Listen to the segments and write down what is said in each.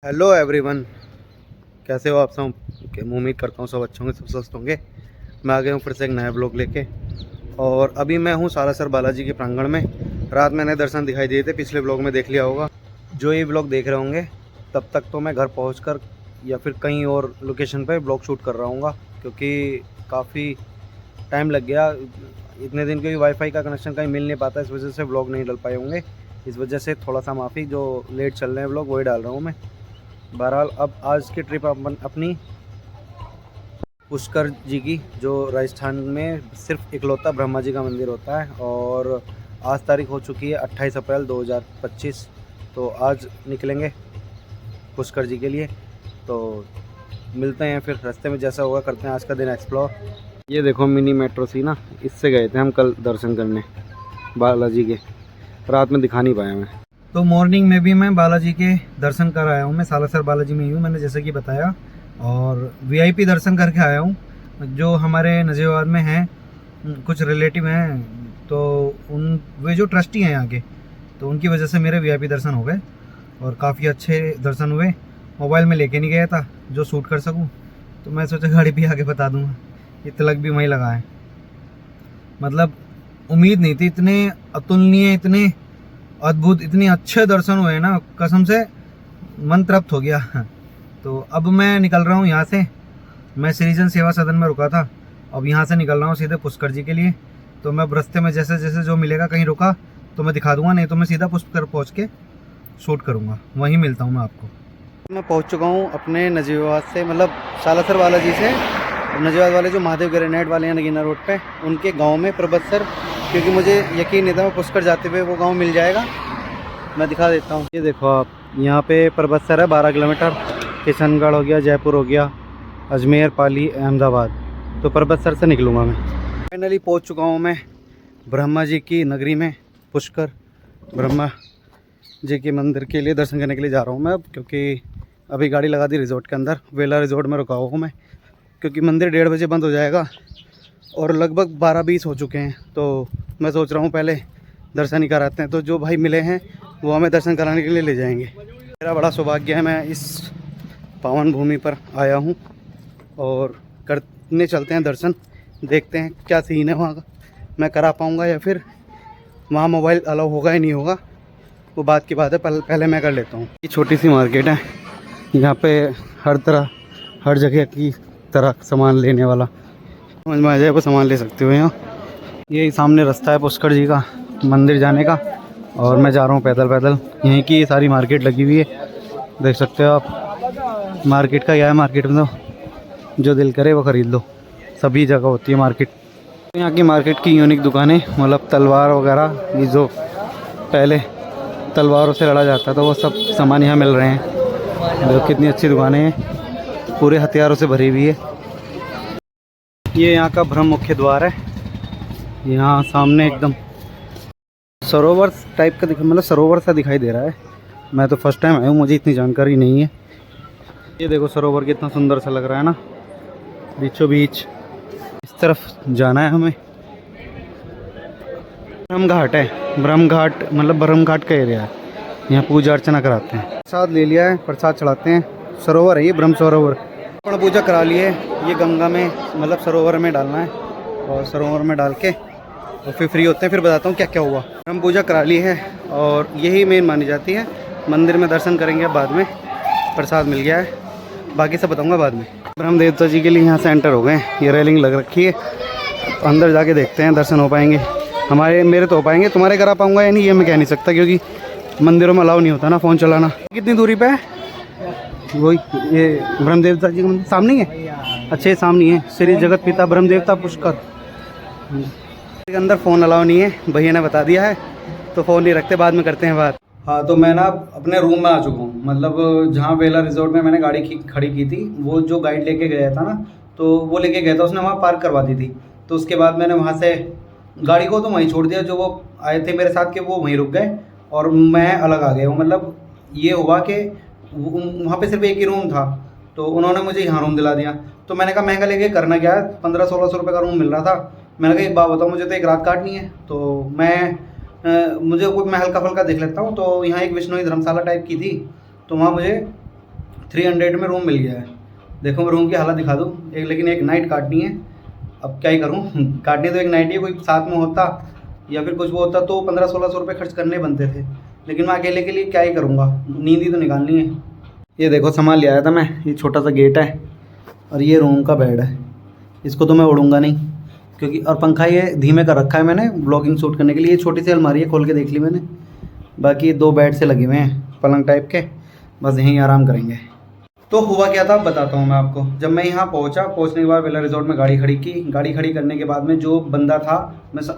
Hello everyone, कैसे हो आप सब? उम्मीद करता हूँ सब अच्छे होंगे, सब स्वस्थ होंगे। मैं आ गया हूँ फिर से एक नया ब्लॉग लेके। और अभी मैं हूँ सालासर बालाजी के प्रांगण में। रात मैंने दर्शन दिखाई दिए थे, पिछले ब्लॉग में देख लिया होगा। जो ये ब्लॉग देख रहे होंगे तब तक तो मैं घर पहुँचकर या फिर कहीं और लोकेशन पे ब्लॉग शूट कर रहा हूँ, क्योंकि काफ़ी टाइम लग गया इतने दिन, क्योंकि वाईफाई का कनेक्शन कहीं मिल नहीं पाता, इस वजह से ब्लॉग नहीं डल पाए होंगे। इस वजह से थोड़ा सा माफ़ी, जो लेट चल रहे हैं ब्लॉग वही डाल रहा हूँ मैं। बहरहाल अब आज की ट्रिप अपनी पुष्कर जी की, जो राजस्थान में सिर्फ इकलौता ब्रह्मा जी का मंदिर होता है। और आज तारीख हो चुकी है 28 अप्रैल 2025। तो आज निकलेंगे पुष्कर जी के लिए। तो मिलते हैं फिर रास्ते में, जैसा होगा करते हैं आज का दिन एक्सप्लोर। ये देखो मिनी मेट्रो सी ना, इससे गए थे हम कल दर्शन करने बालाजी के। रात में दिखा नहीं पाया मैं। तो मॉर्निंग में भी मैं बालाजी के दर्शन कर आया हूँ। मैं सालासर बालाजी में ही हूँ, मैंने जैसे कि बताया। और वीआईपी दर्शन करके आया हूँ। जो हमारे नजीबाबाद में हैं कुछ रिलेटिव हैं, तो उन वे जो ट्रस्टी हैं यहाँ के, तो उनकी वजह से मेरे वीआईपी दर्शन हो गए और काफ़ी अच्छे दर्शन हुए। मोबाइल में लेके नहीं गया था जो शूट कर सकूँ, तो मैं सोचा गाड़ी भी आके बता दूँगा। ये तिलक भी वहीं लगा है। मतलब उम्मीद नहीं थी, इतने अतुलनीय, इतने अद्भुत, इतने अच्छे दर्शन हुए ना, कसम से मन तृप्त हो गया। तो अब मैं निकल रहा हूँ यहाँ से। मैं सृजन सेवा सदन में रुका था, अब यहाँ से निकल रहा हूँ सीधे पुष्कर जी के लिए। तो मैं रास्ते में जैसे जैसे जो मिलेगा, कहीं रुका तो मैं दिखा दूंगा, नहीं तो मैं सीधा पुष्कर पहुँच के शूट करूँगा। वहीं मिलता हूँ मैं आपको। मैं पहुँच चुका हूँ अपने नजीबाबाद से, मतलब सालासर बालाजी से। नजीबाबाद वाले जो महादेव ग्रेनेड वाले हैं नगीना रोड पे, उनके गांव में प्रबत्सर, क्योंकि मुझे यकीन नहीं था मैं पुष्कर जाते हुए वो गांव मिल जाएगा। मैं दिखा देता हूँ। ये देखो आप, यहाँ पे प्रबत्सर है 12 किलोमीटर। किशनगढ़ हो गया, जयपुर हो गया, अजमेर, पाली, अहमदाबाद। तो प्रबत्सर से निकलूँगा मैं। फाइनली पहुँच चुका हूँ मैं ब्रह्मा जी की नगरी में, पुष्कर ब्रह्मा जी के मंदिर के लिए दर्शन करने के लिए जा रहा हूँ मैं अब। क्योंकि अभी गाड़ी लगा दी रिज़ॉर्ट के अंदर, वेला रिज़ॉर्ट में रुका हुआ हूँ मैं, क्योंकि मंदिर 1:30 बजे बंद हो जाएगा और लगभग 12-20 हो चुके हैं। तो मैं सोच रहा हूँ पहले दर्शन ही कराते हैं। तो जो भाई मिले हैं वो हमें दर्शन कराने के लिए ले जाएंगे। मेरा बड़ा सौभाग्य है, मैं इस पावन भूमि पर आया हूँ और करने चलते हैं दर्शन। देखते हैं क्या सीन है वहाँ का, मैं करा पाऊँगा या फिर वहाँ मोबाइल अलाउ होगा ही नहीं होगा, वो बात की बात है। पहले मैं कर लेता हूँ। ये छोटी सी मार्केट है, यहाँ पे हर तरह, हर जगह की तरह सामान लेने वाला, समझ में आ जाए वो सामान ले सकते हो यहाँ। यही सामने रास्ता है पुष्कर जी का मंदिर जाने का, और मैं जा रहा हूँ पैदल पैदल। यहीं की सारी मार्केट लगी हुई है, देख सकते हो आप। मार्केट का क्या है, मार्केट में तो जो दिल करे वो ख़रीद लो, सभी जगह होती है मार्केट। यहाँ की मार्केट की यूनिक दुकानें, मतलब तलवार वगैरह, ये जो पहले तलवारों से लड़ा जाता था वो सब सामान यहाँ मिल रहे हैं। देखो कितनी अच्छी दुकानें हैं, पूरे हथियारों से भरी हुई है। ये यहाँ का ब्रह्म मुख्य द्वार है। यहाँ सामने एकदम सरोवर टाइप का मतलब सरोवर सा दिखाई दे रहा है। मैं तो फर्स्ट टाइम आया हूँ, मुझे इतनी जानकारी नहीं है। ये देखो सरोवर कितना सुंदर सा लग रहा है ना, बीचों बीच। इस तरफ जाना है हमें। ब्रह्म घाट है, ब्रह्म घाट मतलब ब्रह्म घाट का एरिया है। यहाँ पूजा अर्चना कराते हैं। प्रसाद ले लिया है, प्रसाद चढ़ाते हैं। सरोवर है ये, ब्रह्म सरोवर। पूजा करा ली है। ये गंगा में मतलब सरोवर में डालना है, और सरोवर में डाल के और फिर फ्री होते हैं। फिर बताता हूँ क्या क्या हुआ। हम पूजा करा ली है और यही मेन मानी जाती है। मंदिर में दर्शन करेंगे बाद में, प्रसाद मिल गया है, बाकी सब बताऊँगा बाद में। ब्रह्म देवता जी के लिए यहाँ से एंटर हो गए। ये रेलिंग लग रखी है, अंदर जाके देखते हैं दर्शन हो पाएंगे हमारे। मेरे तो हो पाएंगे, तुम्हारे करा पाऊँगा या नहीं ये मैं कह नहीं सकता, क्योंकि मंदिरों में अलाउ नहीं होता ना फ़ोन चलाना। कितनी दूरी पे है? वही ये ब्रह्म देवता जी का मंदिर सामने ही है। अच्छे सामने है, श्री जगत पिता ब्रह्म देवता पुष्कर। के अंदर फ़ोन अलाउ नहीं है, भैया ने बता दिया है, तो फ़ोन नहीं रखते, बाद में करते हैं बात। हाँ, तो मैं ना अपने रूम में आ चुका हूँ। मतलब जहाँ वेला रिजॉर्ट में मैंने गाड़ी खड़ी की थी, वो जो गाइड लेके गया था ना, तो वो लेके गया था, उसने वहाँ पार्क करवा दी थी। तो उसके बाद मैंने वहाँ से गाड़ी को तो वहीं छोड़ दिया, जो वो आए थे मेरे साथ के वो वहीं रुक गए और मैं अलग आ गया हूँ। मतलब ये हुआ कि वहाँ पे सिर्फ एक ही रूम था, तो उन्होंने मुझे यहाँ रूम दिला दिया। तो मैंने कहा महंगा लेके करना क्या है, 1500-1600 रुपये का रूम मिल रहा था। मैंने कहा एक बात बताओ, मुझे तो एक रात काटनी है, तो मैं हल्का फुल्का देख लेता हूँ। तो यहाँ एक विष्णोई धर्मशाला टाइप की थी, तो वहाँ मुझे 300 में रूम मिल गया है। देखो मैं रूम की हालत दिखा दूँ लेकिन एक नाइट काटनी है। अब क्या ही करूँ काटनी तो एक नाइट ही, कोई साथ में होता या फिर कुछ वो होता तो 1500-1600 रुपये खर्च करने बनते थे, लेकिन मैं अकेले के लिए क्या ही करूँगा, नींद ही तो निकालनी है। ये देखो सामान ले आया था मैं, ये छोटा सा गेट है और ये रूम का बेड है। इसको तो मैं उड़ूंगा नहीं क्योंकि, और पंखा ये धीमे कर रखा है मैंने ब्लॉगिंग शूट करने के लिए। ये छोटी सी अलमारी है, खोल के देख ली मैंने। बाकी 2 बेड से लगे हुए हैं पलंग टाइप के, बस यहीं आराम करेंगे। तो हुआ क्या था बताता हूँ मैं आपको। जब मैं यहाँ पहुँचने के बाद वेला रिजॉर्ट में गाड़ी खड़ी की। गाड़ी खड़ी करने के बाद में जो बंदा था,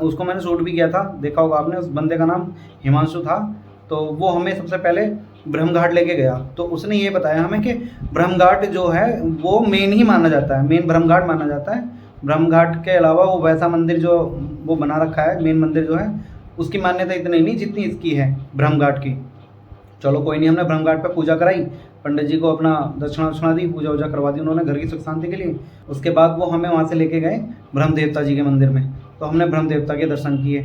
उसको मैंने शूट भी किया था, देखा होगा आपने। उस बंदे का नाम हिमांशु था। तो वो हमें सबसे पहले ब्रह्म घाट लेके गया। तो उसने ये बताया हमें कि ब्रह्म घाट जो है वो मेन ही माना जाता है, मेन ब्रह्म घाट माना जाता है। ब्रह्म घाट के अलावा वो वैसा मंदिर जो वो बना रखा है, मेन मंदिर जो है, उसकी मान्यता इतनी नहीं जितनी इसकी है ब्रह्म घाट की। चलो कोई नहीं, हमने ब्रह्म घाट पर पूजा कराई, पंडित जी को अपना दक्षिणा दी, पूजा वूजा करवा दी उन्होंने घर की सुख शांति के लिए। उसके बाद वो हमें वहाँ से लेके गए ब्रह्म देवता जी के मंदिर में। तो हमने ब्रह्म देवता के दर्शन किए।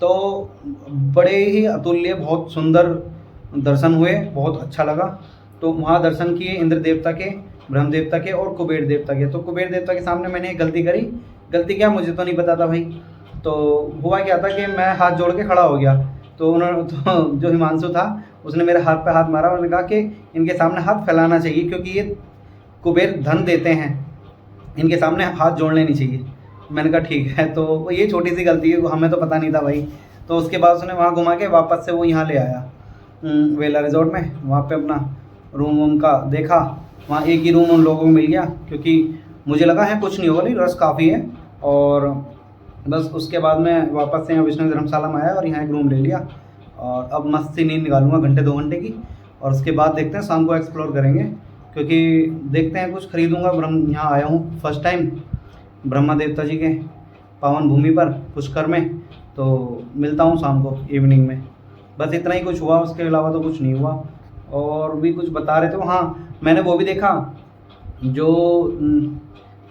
तो बड़े ही अतुल्य, बहुत सुंदर दर्शन हुए, बहुत अच्छा लगा। तो वहाँ दर्शन किए इंद्र देवता के, ब्रह्म देवता के और कुबेर देवता के। तो कुबेर देवता के सामने मैंने एक गलती करी। गलती क्या मुझे तो नहीं पता था भाई। तो हुआ क्या था कि मैं हाथ जोड़ के खड़ा हो गया। तो उन्होंने तो जो हिमांशु था उसने मेरे हाथ पे हाथ मारा। उन्होंने कहा कि इनके सामने हाथ फैलाना चाहिए क्योंकि ये कुबेर धन देते हैं, इनके सामने हाथ जोड़ने नहीं चाहिए। मैंने कहा ठीक है। तो ये छोटी सी गलती है, हमें तो पता नहीं था भाई। तो उसके बाद उसने वहाँ घुमा के वापस से वो यहाँ ले आया वेला रिजॉर्ट में। वहाँ पे अपना रूम का देखा, वहाँ एक ही रूम उन लोगों को मिल गया क्योंकि मुझे लगा है कुछ नहीं होगा, नहीं रस काफ़ी है। और बस उसके बाद में वापस से यहाँ विष्णु धर्मशाला में आया और यहाँ एक रूम ले लिया। और अब मस्त सी नींद निकालूंगा घंटे 2 घंटे की। और उसके बाद देखते हैं, शाम को एक्सप्लोर करेंगे क्योंकि देखते हैं कुछ खरीदूंगा। यहाँ आया हूँ फर्स्ट टाइम ब्रह्मा देवता जी के पावन भूमि पर पुष्कर में। तो मिलता हूँ शाम को इवनिंग में। बस इतना ही कुछ हुआ, उसके अलावा तो कुछ नहीं हुआ। और भी कुछ बता रहे थे हाँ, मैंने वो भी देखा जो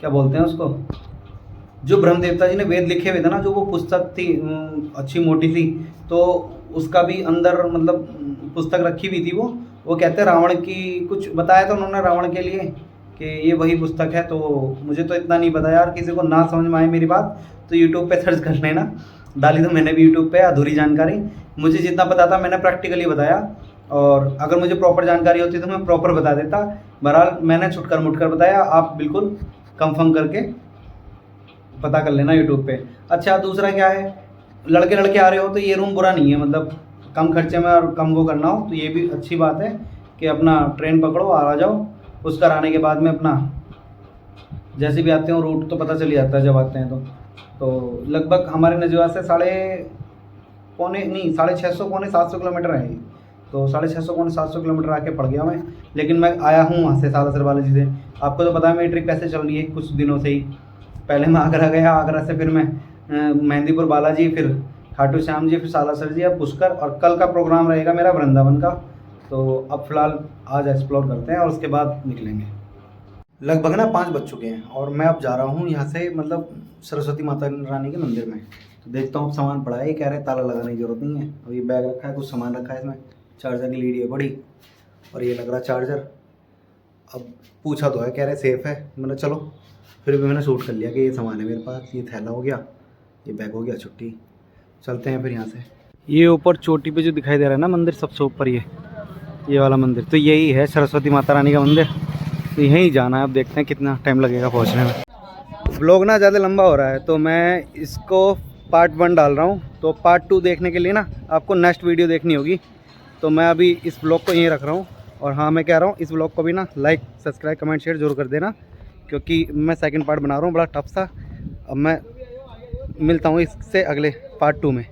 क्या बोलते हैं उसको, जो ब्रह्म देवता जी ने वेद लिखे हुए थे ना, जो वो पुस्तक थी अच्छी मोटी सी। तो उसका भी अंदर मतलब पुस्तक रखी हुई थी। वो कहते हैं रावण की, कुछ बताया था उन्होंने रावण के लिए कि ये वही पुस्तक है। तो मुझे तो इतना नहीं पता यार, किसी को ना समझ में आए मेरी बात तो यूट्यूब पे सर्च कर लेना। डाली तो मैंने भी यूट्यूब पे अधूरी जानकारी। मुझे जितना पता था मैंने प्रैक्टिकली बताया, और अगर मुझे प्रॉपर जानकारी होती तो मैं प्रॉपर बता देता। बहरहाल मैंने छुटकर मुटकर बताया, आप बिल्कुल कंफर्म करके पता कर लेना यूट्यूब पे। अच्छा दूसरा क्या है, लड़के लड़के आ रहे हो तो ये रूम बुरा नहीं है, मतलब कम खर्चे में और कम वो करना हो तो ये भी अच्छी बात है कि अपना ट्रेन पकड़ो आ जाओ। पुष्कर आने के बाद में अपना जैसे भी आते हो रूट तो पता चल जाता है जब आते हैं तो लगभग हमारे नजवा से 650 पौने 700 किलोमीटर है। तो 650 पौने 700 किलोमीटर आके पड़ गया मैं। लेकिन मैं आया हूँ वहाँ से सालासर बालाजी से। आपको तो पता है मेरी ट्रिप कैसे चल रही है कुछ दिनों से ही। पहले मैं आगरा गया, आगरा से फिर मैं मेहंदीपुर बालाजी, फिर खाटू श्याम जी, फिर सालासर जी, अब पुष्कर, और कल का प्रोग्राम रहेगा मेरा वृंदावन का। तो अब फिलहाल आज एक्सप्लोर करते हैं और उसके बाद निकलेंगे। लगभग ना 5 बज चुके हैं और मैं अब जा रहा हूँ यहाँ से, मतलब सरस्वती माता रानी के मंदिर में। तो देखता हूँ सामान पड़ा है, ये कह रहे ताला लगाने की जरूरत नहीं है। और ये बैग रखा है, कुछ सामान रखा है इसमें, चार्जर की लीड है बड़ी, और ये लग रहा चार्जर। अब पूछा तो है, कह रहे सेफ़ है। मैंने चलो, फिर भी मैंने शूट कर लिया कि ये सामान है मेरे पास। ये थैला हो गया, ये बैग हो गया, छुट्टी। चलते हैं फिर यहाँ से। ये ऊपर चोटी पे जो दिखाई दे रहा है ना मंदिर, सबसे ऊपर ये वाला मंदिर, तो यही है सरस्वती माता रानी का मंदिर। तो यहीं जाना है। अब देखते हैं कितना टाइम लगेगा पहुँचने में। व्लॉग ना ज़्यादा लंबा हो रहा है तो मैं इसको पार्ट 1 डाल रहा हूँ। तो पार्ट 2 देखने के लिए ना आपको नेक्स्ट वीडियो देखनी होगी। तो मैं अभी इस व्लॉग को यहीं रख रहा हूँ। और हाँ, मैं कह रहा हूँ इस व्लॉग को भी ना लाइक, सब्सक्राइब, कमेंट, शेयर जरूर कर देना, क्योंकि मैं सेकंड पार्ट बना रहा हूँ बड़ा टफ सा। अब मैं मिलता हूँ इससे अगले पार्ट 2 में।